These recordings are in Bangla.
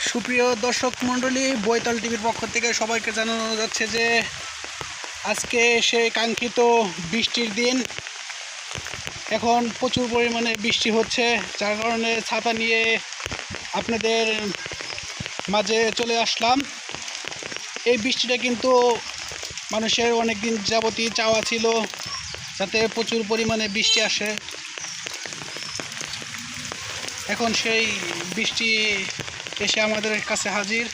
সুপ্রিয় দর্শক মণ্ডলী, বৈতাল টিভির পক্ষ থেকে সবাইকে জানানো যাচ্ছে যে আজকে সেই কাঙ্ক্ষিত বৃষ্টির দিন। এখন প্রচুর পরিমাণে বৃষ্টি হচ্ছে, যার কারণে ছাতা নিয়ে আপনাদের মাঝে চলে আসলাম। এই বৃষ্টিটা কিন্তু মানুষের অনেক দিন যাবতীয় চাওয়া ছিল, যাতে প্রচুর পরিমাণে বৃষ্টি আসে। এখন সেই বৃষ্টি এসে আমাদের কাছে হাজির।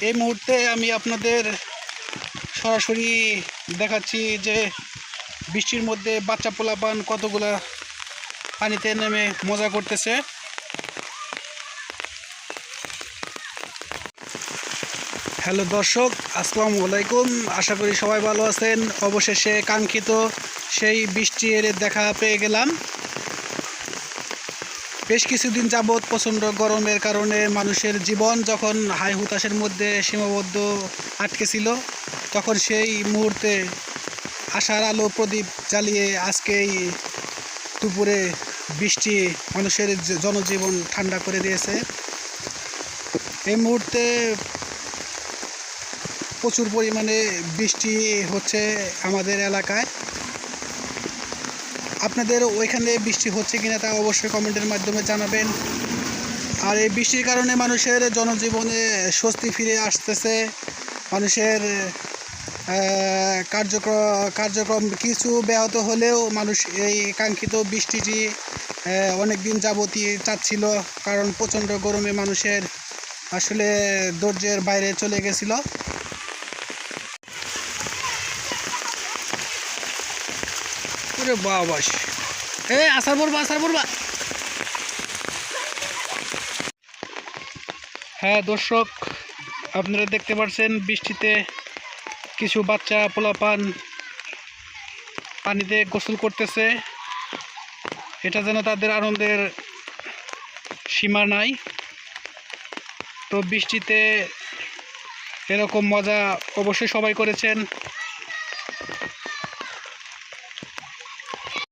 এই মুহূর্তে আমি আপনাদের সরাসরি দেখাচ্ছি যে বৃষ্টির মধ্যে বাচ্চা পোলাপান কতগুলা পানিতে নেমে মজা করতেছে। হ্যালো দর্শক, আসসালামু আলাইকুম। আশা করি সবাই ভালো আছেন। অবশেষে কাঙ্ক্ষিত সেই বৃষ্টির দেখা পেয়ে গেলাম। বেশ কিছুদিন যাবৎ প্রচণ্ড গরমের কারণে মানুষের জীবন যখন হাই হুতাশের মধ্যে সীমাবদ্ধ আটকে ছিল, তখন সেই মুহূর্তে আশার আলো প্রদীপ জ্বালিয়ে আজকেই দুপুরে বৃষ্টি মানুষের জনজীবন ঠান্ডা করে দিয়েছে। এই মুহূর্তে প্রচুর পরিমাণে বৃষ্টি হচ্ছে আমাদের এলাকায়। আপনাদের ওইখানে বৃষ্টি হচ্ছে কিনা তা অবশ্যই কমেন্টের মাধ্যমে জানাবেন। আর এই বৃষ্টির কারণে মানুষের জনজীবনে স্বস্তি ফিরে আসতেছে। মানুষের কার্যক্রম কিছু ব্যাহত হলেও মানুষ এই কাঙ্ক্ষিত বৃষ্টিটি অনেক দিন যাবতীয় চাচ্ছিল, কারণ প্রচণ্ড গরমে মানুষের আসলে ধৈর্যের বাইরে চলে গেছিল। ওরে বাবা, আসার পড়বা। হ্যাঁ দর্শক, আপনারা দেখতে পাচ্ছেন বৃষ্টিতে কিছু বাচ্চা পোলাপান পানিতে গোসল করতেছে। এটা যেন তাদের আনন্দের সীমা নাই। তো বৃষ্টিতে এরকম মজা অবশ্যই সবাই করেছেন।